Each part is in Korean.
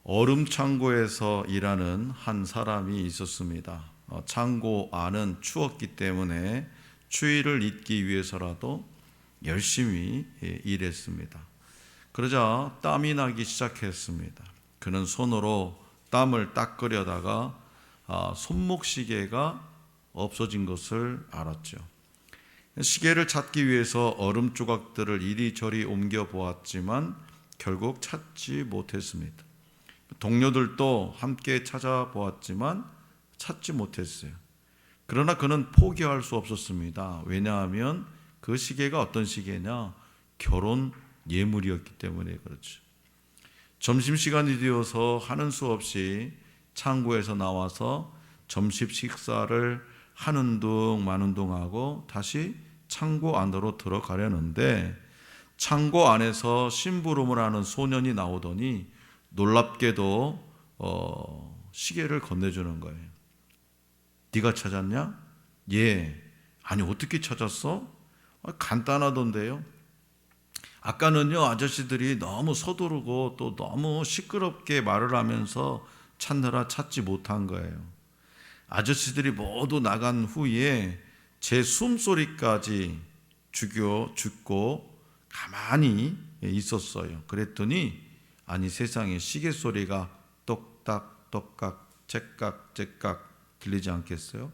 얼음 창고에서 일하는 한 사람이 있었습니다. 창고 안은 추웠기 때문에 추위를 잊기 위해서라도 열심히 일했습니다. 그러자 땀이 나기 시작했습니다. 그는 손으로 땀을 닦으려다가 손목시계가 없어진 것을 알았죠. 시계를 찾기 위해서 얼음 조각들을 이리저리 옮겨 보았지만 결국 찾지 못했습니다. 동료들도 함께 찾아보았지만 찾지 못했어요. 그러나 그는 포기할 수 없었습니다. 왜냐하면 그 시계가 어떤 시계냐? 결혼 예물이었기 때문에 그렇죠. 점심시간이 되어서 하는 수 없이 창고에서 나와서 점심 식사를 하는 둥 마는 둥 하고 다시 창고 안으로 들어가려는데 창고 안에서 심부름을 하는 소년이 나오더니 놀랍게도 시계를 건네주는 거예요. 네가 찾았냐? 예. 아니 어떻게 찾았어? 간단하던데요. 아까는요 아저씨들이 너무 서두르고 또 너무 시끄럽게 말을 하면서 찾느라 찾지 못한 거예요. 아저씨들이 모두 나간 후에 제 숨소리까지 죽고 가만히 있었어요. 그랬더니 아니 세상에 시계 소리가 똑딱 똑딱 째깍 째깍 들리지 않겠어요?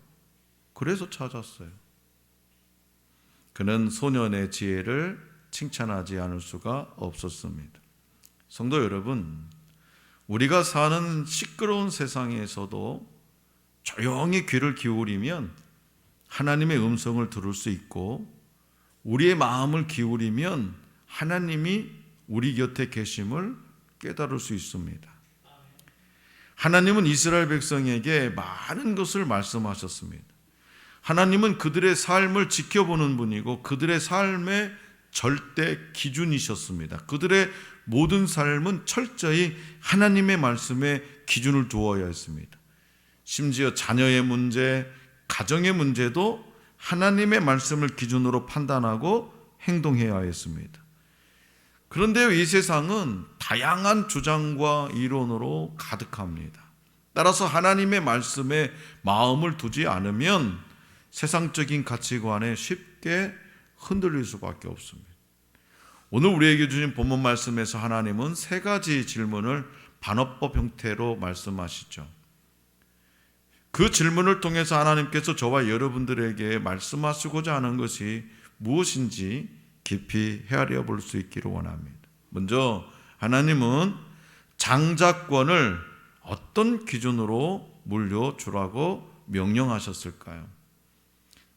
그래서 찾았어요. 그는 소년의 지혜를 칭찬하지 않을 수가 없었습니다. 성도 여러분, 우리가 사는 시끄러운 세상에서도 조용히 귀를 기울이면 하나님의 음성을 들을 수 있고 우리의 마음을 기울이면 하나님이 우리 곁에 계심을 깨달을 수 있습니다. 하나님은 이스라엘 백성에게 많은 것을 말씀하셨습니다. 하나님은 그들의 삶을 지켜보는 분이고 그들의 삶의 절대 기준이셨습니다. 그들의 모든 삶은 철저히 하나님의 말씀에 기준을 두어야 했습니다. 심지어 자녀의 문제, 가정의 문제도 하나님의 말씀을 기준으로 판단하고 행동해야 했습니다. 그런데 이 세상은 다양한 주장과 이론으로 가득합니다. 따라서 하나님의 말씀에 마음을 두지 않으면 세상적인 가치관에 쉽게 흔들릴 수밖에 없습니다. 오늘 우리에게 주신 본문 말씀에서 하나님은 세 가지 질문을 반어법 형태로 말씀하시죠. 그 질문을 통해서 하나님께서 저와 여러분들에게 말씀하시고자 하는 것이 무엇인지 깊이 헤아려 볼 수 있기를 원합니다. 먼저 하나님은 장자권을 어떤 기준으로 물려주라고 명령하셨을까요?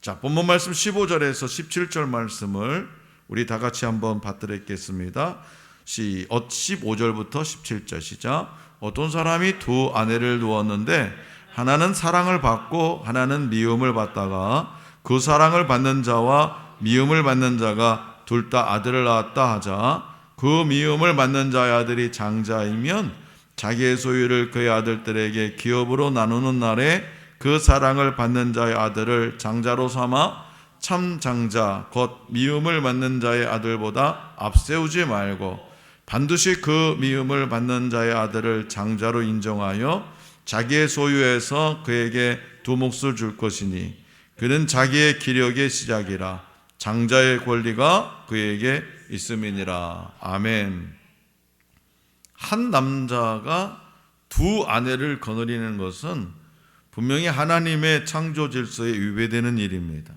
자, 본문 말씀 15절에서 17절 말씀을 우리 다 같이 한번 받들겠습니다. 15절부터 17절 시작. 어떤 사람이 두 아내를 두었는데 하나는 사랑을 받고 하나는 미움을 받다가 그 사랑을 받는 자와 미움을 받는 자가 둘 다 아들을 낳았다 하자 그 미움을 받는 자의 아들이 장자이면 자기의 소유를 그의 아들들에게 기업으로 나누는 날에 그 사랑을 받는 자의 아들을 장자로 삼아 참 장자 곧 미움을 받는 자의 아들보다 앞세우지 말고 반드시 그 미움을 받는 자의 아들을 장자로 인정하여 자기의 소유에서 그에게 두 몫을 줄 것이니 그는 자기의 기력의 시작이라 장자의 권리가 그에게 있음이니라. 아멘. 한 남자가 두 아내를 거느리는 것은 분명히 하나님의 창조 질서에 위배되는 일입니다.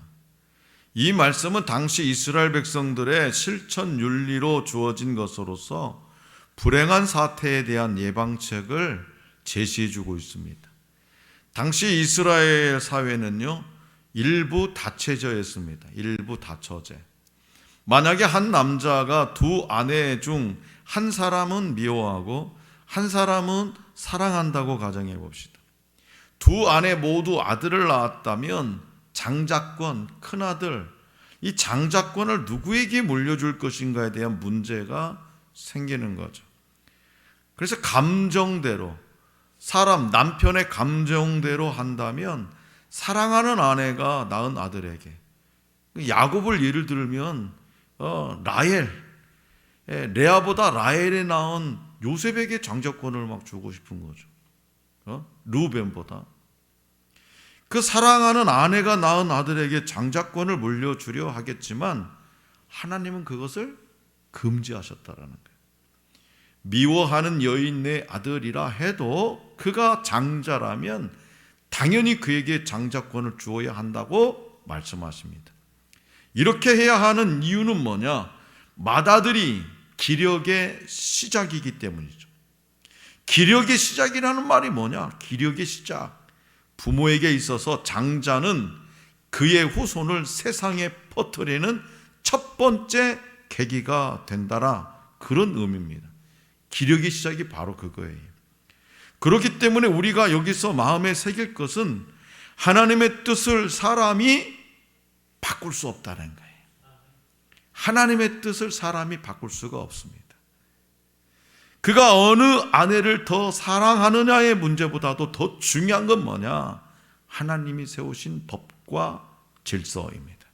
이 말씀은 당시 이스라엘 백성들의 실천 윤리로 주어진 것으로서 불행한 사태에 대한 예방책을 제시해주고 있습니다. 당시 이스라엘 사회는요, 일부 다처제였습니다. 일부 다처제. 만약에 한 남자가 두 아내 중 한 사람은 미워하고 한 사람은 사랑한다고 가정해 봅시다. 두 아내 모두 아들을 낳았다면 장자권, 큰아들, 이 장자권을 누구에게 물려줄 것인가에 대한 문제가 생기는 거죠. 그래서 감정대로 남편의 감정대로 한다면 사랑하는 아내가 낳은 아들에게, 야곱을 예를 들면 레아보다 라헬이 낳은 요셉에게 장자권을 막 주고 싶은 거죠. 르우벤보다. 그 사랑하는 아내가 낳은 아들에게 장자권을 물려주려 하겠지만 하나님은 그것을 금지하셨다라는 거예요. 미워하는 여인의 아들이라 해도 그가 장자라면 당연히 그에게 장자권을 주어야 한다고 말씀하십니다. 이렇게 해야 하는 이유는 뭐냐? 맏아들이 기력의 시작이기 때문이죠. 기력의 시작이라는 말이 뭐냐? 기력의 시작. 부모에게 있어서 장자는 그의 후손을 세상에 퍼뜨리는 첫 번째 계기가 된다라, 그런 의미입니다. 기력의 시작이 바로 그거예요. 그렇기 때문에 우리가 여기서 마음에 새길 것은 하나님의 뜻을 사람이 바꿀 수 없다는 거예요. 하나님의 뜻을 사람이 바꿀 수가 없습니다. 그가 어느 아내를 더 사랑하느냐의 문제보다도 더 중요한 건 뭐냐? 하나님이 세우신 법과 질서입니다.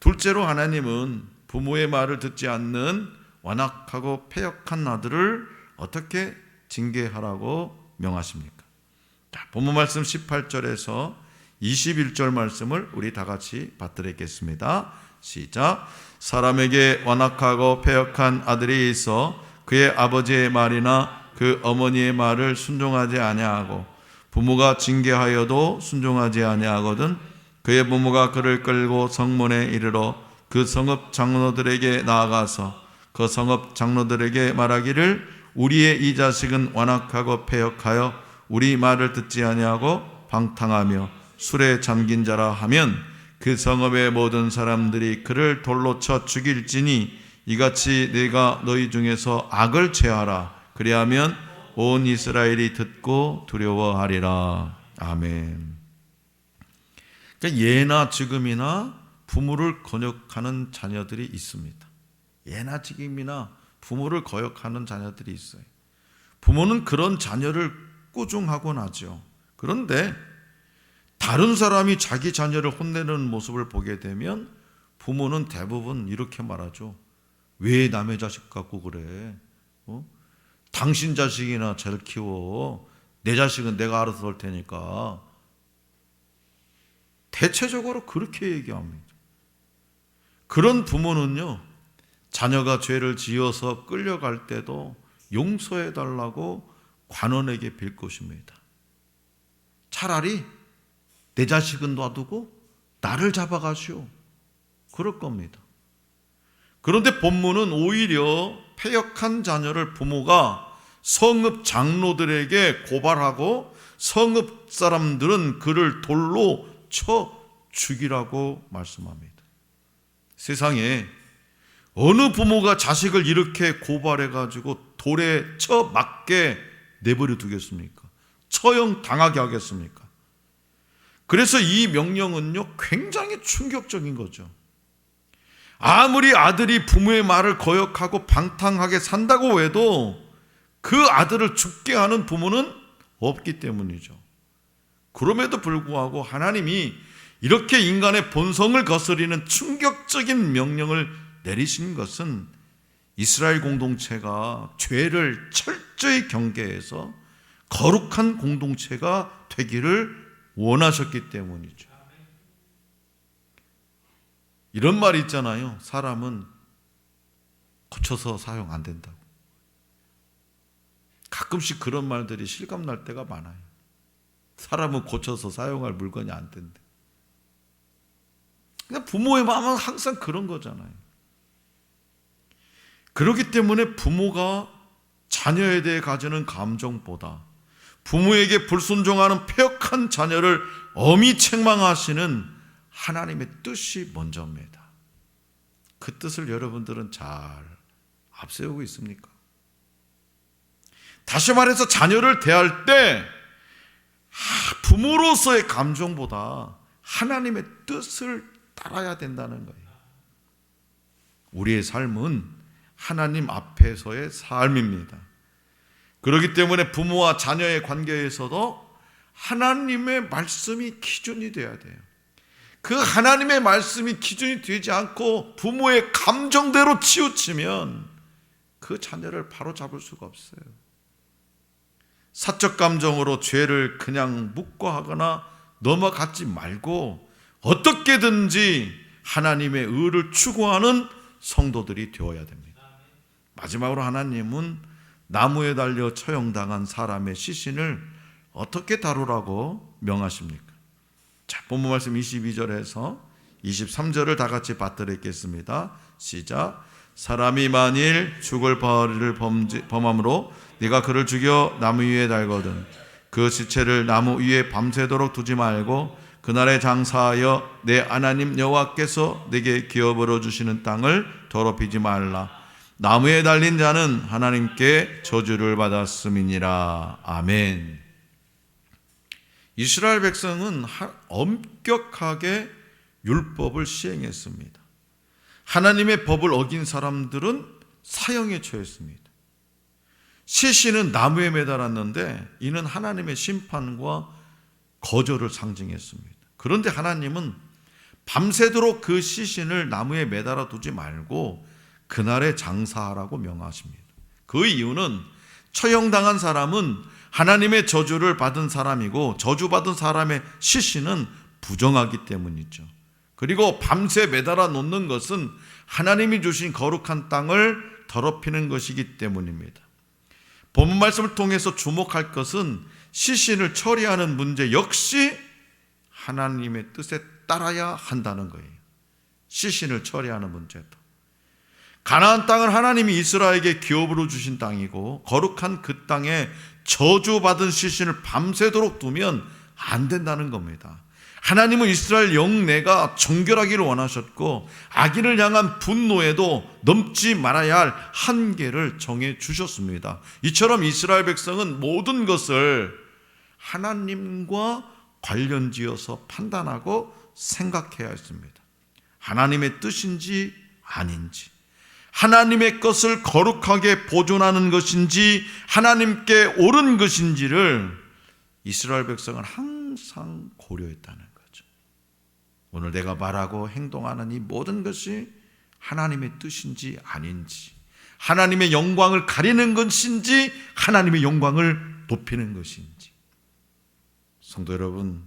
둘째로 하나님은 부모의 말을 듣지 않는 완악하고 패역한 아들을 어떻게 징계하라고 명하십니까? 자, 본문 말씀 18절에서 21절 말씀을 우리 다 같이 받들겠습니다. 시작. 사람에게 완악하고 패역한 아들이 있어 그의 아버지의 말이나 그 어머니의 말을 순종하지 아니하고 부모가 징계하여도 순종하지 아니하거든 그의 부모가 그를 끌고 성문에 이르러 그 성읍 장로들에게 나아가서 그 성읍 장로들에게 말하기를 우리의 이 자식은 완악하고 패역하여 우리 말을 듣지 아니하고 방탕하며 술에 잠긴 자라 하면 그 성읍의 모든 사람들이 그를 돌로 쳐 죽일지니 이같이 내가 너희 중에서 악을 제하라. 그리하면 온 이스라엘이 듣고 두려워하리라. 아멘. 그러니까 예나 지금이나 부모를 거역하는 자녀들이 있습니다. 예나 지금이나 부모를 거역하는 자녀들이 있어요. 부모는 그런 자녀를 꾸중하곤 하죠. 그런데 다른 사람이 자기 자녀를 혼내는 모습을 보게 되면 부모는 대부분 이렇게 말하죠. 왜 남의 자식 갖고 그래? 당신 자식이나 잘 키워. 내 자식은 내가 알아서 할 테니까. 대체적으로 그렇게 얘기합니다. 그런 부모는요, 자녀가 죄를 지어서 끌려갈 때도 용서해달라고 관원에게 빌 것입니다. 차라리 내 자식은 놔두고 나를 잡아가시오. 그럴 겁니다. 그런데 본문은 오히려 패역한 자녀를 부모가 성읍 장로들에게 고발하고 성읍 사람들은 그를 돌로 쳐 죽이라고 말씀합니다. 세상에 어느 부모가 자식을 이렇게 고발해가지고 돌에 쳐 맞게 내버려 두겠습니까? 처형 당하게 하겠습니까? 그래서 이 명령은요, 굉장히 충격적인 거죠. 아무리 아들이 부모의 말을 거역하고 방탕하게 산다고 해도 그 아들을 죽게 하는 부모는 없기 때문이죠. 그럼에도 불구하고 하나님이 이렇게 인간의 본성을 거스리는 충격적인 명령을 내리신 것은 이스라엘 공동체가 죄를 철저히 경계해서 거룩한 공동체가 되기를 원하셨기 때문이죠. 이런 말이 있잖아요. 사람은 고쳐서 사용 안 된다고. 가끔씩 그런 말들이 실감날 때가 많아요. 사람은 고쳐서 사용할 물건이 안 된대. 그냥 부모의 마음은 항상 그런 거잖아요. 그렇기 때문에 부모가 자녀에 대해 가지는 감정보다 부모에게 불순종하는 패역한 자녀를 엄히 책망하시는 하나님의 뜻이 먼저입니다. 그 뜻을 여러분들은 잘 앞세우고 있습니까? 다시 말해서 자녀를 대할 때 부모로서의 감정보다 하나님의 뜻을 따라야 된다는 거예요. 우리의 삶은 하나님 앞에서의 삶입니다. 그렇기 때문에 부모와 자녀의 관계에서도 하나님의 말씀이 기준이 되어야 돼요. 그 하나님의 말씀이 기준이 되지 않고 부모의 감정대로 치우치면 그 자녀를 바로잡을 수가 없어요. 사적 감정으로 죄를 그냥 묵과하거나 넘어가지 말고 어떻게든지 하나님의 의를 추구하는 성도들이 되어야 됩니다. 마지막으로 하나님은 나무에 달려 처형당한 사람의 시신을 어떻게 다루라고 명하십니까? 자, 본문 말씀 22절에서 23절을 다 같이 받들어 읽겠습니다. 시작. 사람이 만일 죽을 벌을 범함으로 네가 그를 죽여 나무 위에 달거든 그 시체를 나무 위에 밤새도록 두지 말고 그날에 장사하여 내 하나님 여호와께서 네게 기업으로 주시는 땅을 더럽히지 말라. 나무에 달린 자는 하나님께 저주를 받았음이니라. 아멘. 이스라엘 백성은 엄격하게 율법을 시행했습니다. 하나님의 법을 어긴 사람들은 사형에 처했습니다. 시신은 나무에 매달았는데 이는 하나님의 심판과 거절을 상징했습니다. 그런데 하나님은 밤새도록 그 시신을 나무에 매달아 두지 말고 그날에 장사하라고 명하십니다. 그 이유는 처형당한 사람은 하나님의 저주를 받은 사람이고 저주받은 사람의 시신은 부정하기 때문이죠. 그리고 밤새 매달아 놓는 것은 하나님이 주신 거룩한 땅을 더럽히는 것이기 때문입니다. 본문 말씀을 통해서 주목할 것은 시신을 처리하는 문제 역시 하나님의 뜻에 따라야 한다는 거예요. 시신을 처리하는 문제도. 가나안 땅은 하나님이 이스라엘에게 기업으로 주신 땅이고 거룩한 그 땅에 저주받은 시신을 밤새도록 두면 안 된다는 겁니다. 하나님은 이스라엘 영내가 정결하기를 원하셨고 악인을 향한 분노에도 넘지 말아야 할 한계를 정해 주셨습니다. 이처럼 이스라엘 백성은 모든 것을 하나님과 관련지어서 판단하고 생각해야 했습니다. 하나님의 뜻인지 아닌지, 하나님의 것을 거룩하게 보존하는 것인지 하나님께 옳은 것인지를 이스라엘 백성은 항상 고려했다는 거죠. 오늘 내가 말하고 행동하는 이 모든 것이 하나님의 뜻인지 아닌지, 하나님의 영광을 가리는 것인지 하나님의 영광을 높이는 것인지. 성도 여러분,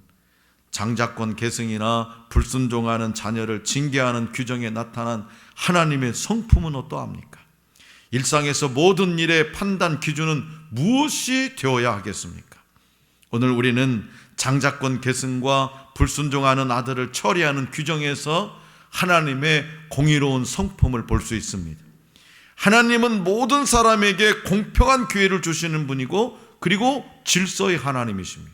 장자권 계승이나 불순종하는 자녀를 징계하는 규정에 나타난 하나님의 성품은 어떠합니까? 일상에서 모든 일의 판단 기준은 무엇이 되어야 하겠습니까? 오늘 우리는 장자권 계승과 불순종하는 아들을 처리하는 규정에서 하나님의 공의로운 성품을 볼 수 있습니다. 하나님은 모든 사람에게 공평한 기회를 주시는 분이고 그리고 질서의 하나님이십니다.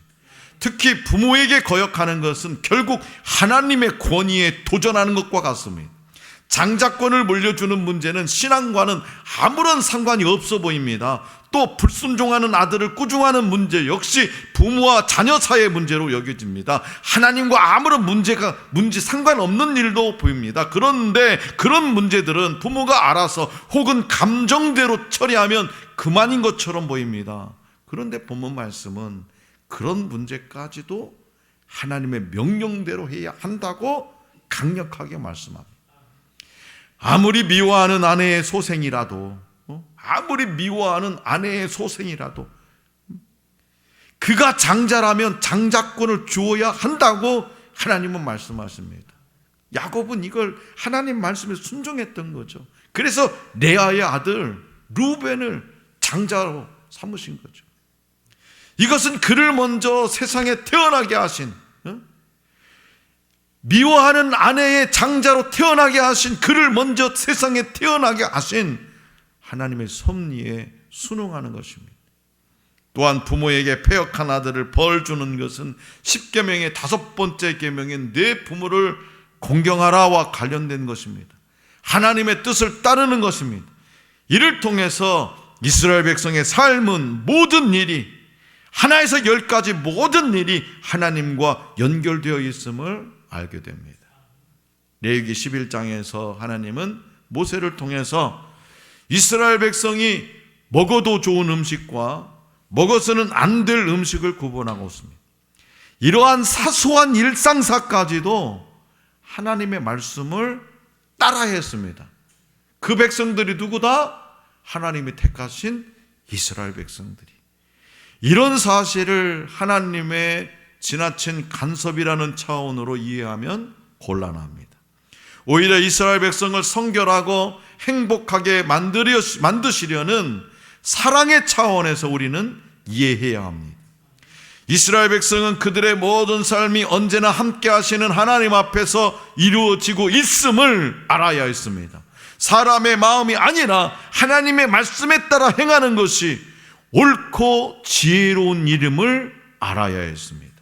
특히 부모에게 거역하는 것은 결국 하나님의 권위에 도전하는 것과 같습니다. 장자권을 물려주는 문제는 신앙과는 아무런 상관이 없어 보입니다. 또 불순종하는 아들을 꾸중하는 문제 역시 부모와 자녀 사이의 문제로 여겨집니다. 하나님과 아무런 문제 상관없는 일도 보입니다. 그런데 그런 문제들은 부모가 알아서 혹은 감정대로 처리하면 그만인 것처럼 보입니다. 그런데 본문 말씀은 그런 문제까지도 하나님의 명령대로 해야 한다고 강력하게 말씀합니다. 아무리 미워하는 아내의 소생이라도 그가 장자라면 장자권을 주어야 한다고 하나님은 말씀하십니다. 야곱은 이걸 하나님 말씀에 순종했던 거죠. 그래서 레아의 아들 루벤을 장자로 삼으신 거죠. 이것은 그를 먼저 세상에 태어나게 하신, 미워하는 아내의 장자로 태어나게 하신, 그를 먼저 세상에 태어나게 하신 하나님의 섭리에 순응하는 것입니다. 또한 부모에게 패역한 아들을 벌 주는 것은 10계명의 5번째 계명인 내 부모를 공경하라와 관련된 것입니다. 하나님의 뜻을 따르는 것입니다. 이를 통해서 이스라엘 백성의 삶은 모든 일이, 하나에서 10까지 모든 일이 하나님과 연결되어 있음을 알게 됩니다. 레위기 11장에서 하나님은 모세를 통해서 이스라엘 백성이 먹어도 좋은 음식과 먹어서는 안 될 음식을 구분하고 있습니다. 이러한 사소한 일상사까지도 하나님의 말씀을 따라했습니다. 그 백성들이 누구다? 하나님이 택하신 이스라엘 백성들이. 이런 사실을 하나님의 지나친 간섭이라는 차원으로 이해하면 곤란합니다. 오히려 이스라엘 백성을 성결하고 행복하게 만드시려는 사랑의 차원에서 우리는 이해해야 합니다. 이스라엘 백성은 그들의 모든 삶이 언제나 함께 하시는 하나님 앞에서 이루어지고 있음을 알아야 했습니다. 사람의 마음이 아니라 하나님의 말씀에 따라 행하는 것이 옳고 지혜로운 이름을 알아야 했습니다.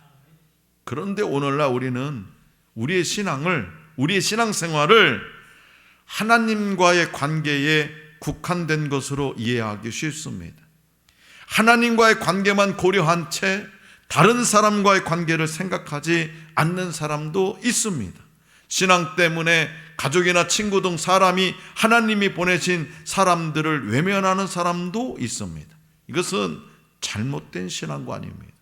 그런데 오늘날 우리는 우리의 신앙생활을 하나님과의 관계에 국한된 것으로 이해하기 쉽습니다. 하나님과의 관계만 고려한 채 다른 사람과의 관계를 생각하지 않는 사람도 있습니다. 신앙 때문에 가족이나 친구 등 사람이 하나님이 보내신 사람들을 외면하는 사람도 있습니다. 이것은 잘못된 신앙관입니다.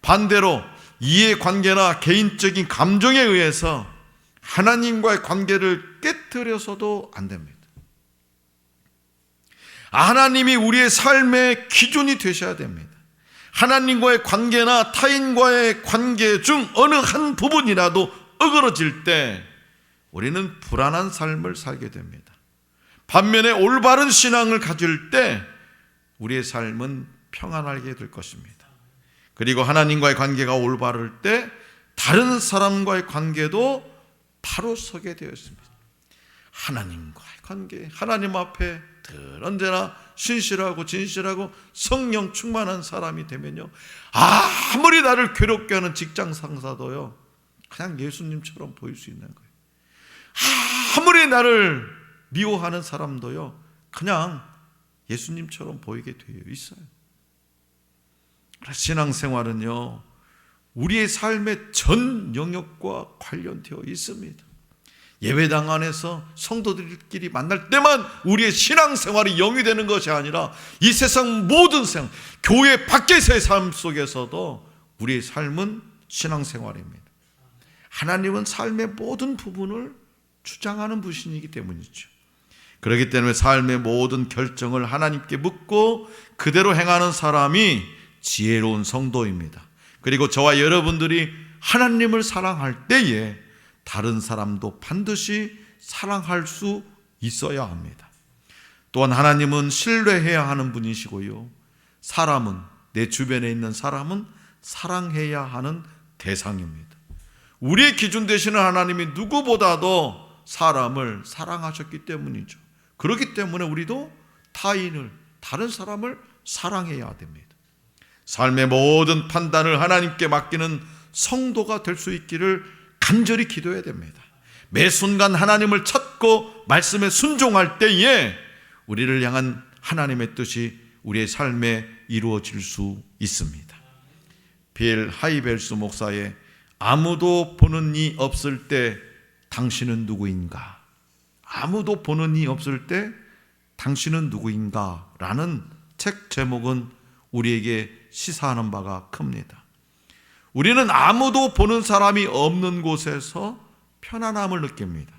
반대로 이해관계나 개인적인 감정에 의해서 하나님과의 관계를 깨뜨려서도 안 됩니다. 하나님이 우리의 삶의 기준이 되셔야 됩니다. 하나님과의 관계나 타인과의 관계 중 어느 한 부분이라도 어그러질 때 우리는 불안한 삶을 살게 됩니다. 반면에 올바른 신앙을 가질 때 우리의 삶은 평안하게 될 것입니다. 그리고 하나님과의 관계가 올바를 때 다른 사람과의 관계도 바로 서게 되어 있습니다. 하나님과의 관계, 하나님 앞에 늘 언제나 신실하고 진실하고 성령 충만한 사람이 되면요, 아무리 나를 괴롭게 하는 직장 상사도요 그냥 예수님처럼 보일 수 있는 거예요. 아무리 나를 미워하는 사람도요 그냥 예수님처럼 보이게 되어 있어요. 신앙생활은요 우리의 삶의 전 영역과 관련되어 있습니다. 예배당 안에서 성도들끼리 만날 때만 우리의 신앙생활이 영이 되는 것이 아니라 이 세상 모든 생활, 교회 밖에서의 삶 속에서도 우리의 삶은 신앙생활입니다. 하나님은 삶의 모든 부분을 주장하는 분이기 때문이죠. 그렇기 때문에 삶의 모든 결정을 하나님께 묻고 그대로 행하는 사람이 지혜로운 성도입니다. 그리고 저와 여러분들이 하나님을 사랑할 때에 다른 사람도 반드시 사랑할 수 있어야 합니다. 또한 하나님은 신뢰해야 하는 분이시고요, 사람은, 내 주변에 있는 사람은 사랑해야 하는 대상입니다. 우리의 기준 되시는 하나님이 누구보다도 사람을 사랑하셨기 때문이죠. 그렇기 때문에 우리도 타인을, 다른 사람을 사랑해야 됩니다. 삶의 모든 판단을 하나님께 맡기는 성도가 될 수 있기를 간절히 기도해야 됩니다. 매 순간 하나님을 찾고 말씀에 순종할 때에 우리를 향한 하나님의 뜻이 우리의 삶에 이루어질 수 있습니다. 빌 하이벨스 목사의 아무도 보는 이 없을 때 당신은 누구인가? 아무도 보는 이 없을 때 당신은 누구인가? 라는 책 제목은 우리에게 시사하는 바가 큽니다. 우리는 아무도 보는 사람이 없는 곳에서 편안함을 느낍니다.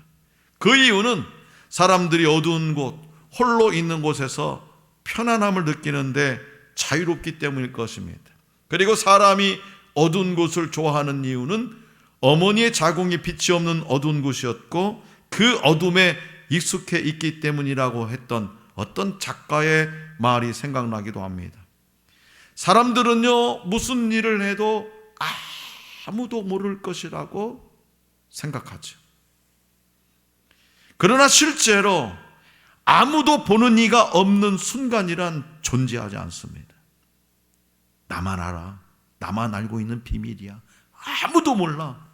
그 이유는 사람들이 어두운 곳, 홀로 있는 곳에서 편안함을 느끼는데 자유롭기 때문일 것입니다. 그리고 사람이 어두운 곳을 좋아하는 이유는 어머니의 자궁이 빛이 없는 어두운 곳이었고 그 어둠에 익숙해 있기 때문이라고 했던 어떤 작가의 말이 생각나기도 합니다. 사람들은요 무슨 일을 해도 아무도 모를 것이라고 생각하죠. 그러나 실제로 아무도 보는 이가 없는 순간이란 존재하지 않습니다. 나만 알아. 나만 알고 있는 비밀이야. 아무도 몰라.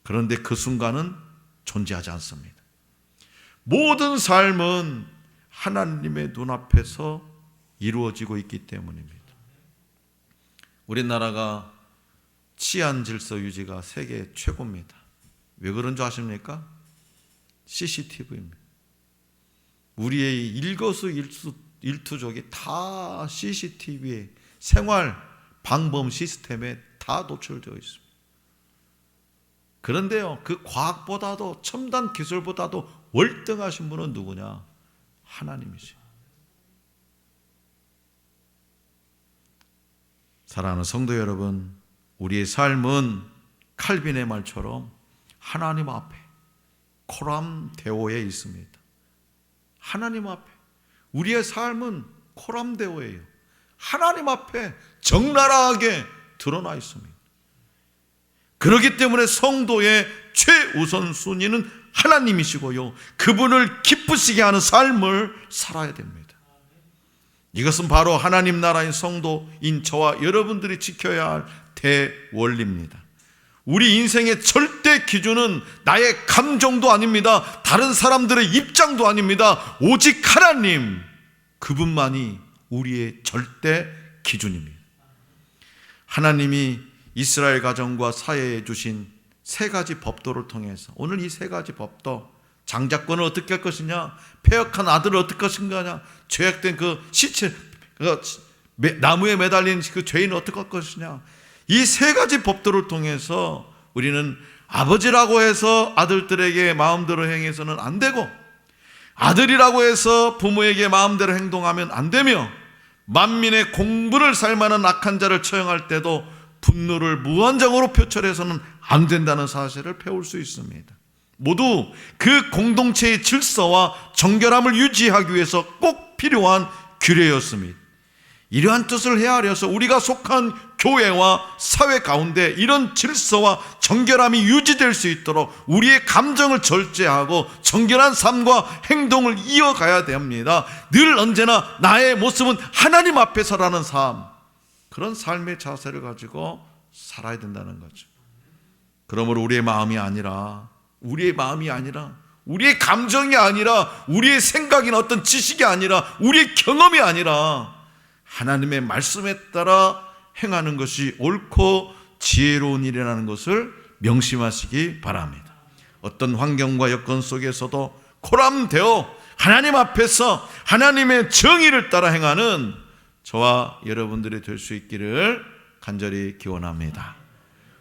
그런데 그 순간은 존재하지 않습니다. 모든 삶은 하나님의 눈앞에서 이루어지고 있기 때문입니다. 우리나라가 치안 질서 유지가 세계 최고입니다. 왜 그런 줄 아십니까? CCTV입니다. 우리의 일거수일투족이 다 CCTV에 생활 방범 시스템에 다 노출되어 있습니다. 그런데요, 그 과학보다도 첨단 기술보다도 월등하신 분은 누구냐? 하나님이시죠. 사랑하는 성도 여러분, 우리의 삶은 칼빈의 말처럼 하나님 앞에 코람데오에 있습니다. 하나님 앞에 우리의 삶은 코람데오예요. 하나님 앞에 적나라하게 드러나 있습니다. 그렇기 때문에 성도의 최우선 순위는 하나님이시고요, 그분을 기쁘시게 하는 삶을 살아야 됩니다. 이것은 바로 하나님 나라인 성도인 저와 여러분들이 지켜야 할 대원리입니다. 우리 인생의 절대 기준은 나의 감정도 아닙니다. 다른 사람들의 입장도 아닙니다. 오직 하나님, 그분만이 우리의 절대 기준입니다. 하나님이 이스라엘 가정과 사회에 주신 세 가지 법도를 통해서 오늘 이 세 가지 법도, 장자권을 어떻게 할 것이냐, 폐역한 아들을 어떻게 할 것이냐, 죄악된 그 시체, 나무에 매달린 그 죄인을 어떻게 할 것이냐, 이 세 가지 법도를 통해서 우리는 아버지라고 해서 아들들에게 마음대로 행해서는 안 되고, 아들이라고 해서 부모에게 마음대로 행동하면 안 되며, 만민의 공분을 살만한 악한 자를 처형할 때도 분노를 무한정으로 표출해서는 안 된다는 사실을 배울 수 있습니다. 모두 그 공동체의 질서와 정결함을 유지하기 위해서 꼭 필요한 규례였습니다. 이러한 뜻을 헤아려서 우리가 속한 교회와 사회 가운데 이런 질서와 정결함이 유지될 수 있도록 우리의 감정을 절제하고 정결한 삶과 행동을 이어가야 됩니다. 늘 언제나 나의 모습은 하나님 앞에서라는 삶, 그런 삶의 자세를 가지고 살아야 된다는 거죠. 그러므로 우리의 마음이 아니라, 우리의 감정이 아니라, 우리의 생각이나 어떤 지식이 아니라, 우리의 경험이 아니라 하나님의 말씀에 따라 행하는 것이 옳고 지혜로운 일이라는 것을 명심하시기 바랍니다. 어떤 환경과 여건 속에서도 코람되어 하나님 앞에서 하나님의 정의를 따라 행하는 저와 여러분들이 될 수 있기를 간절히 기원합니다.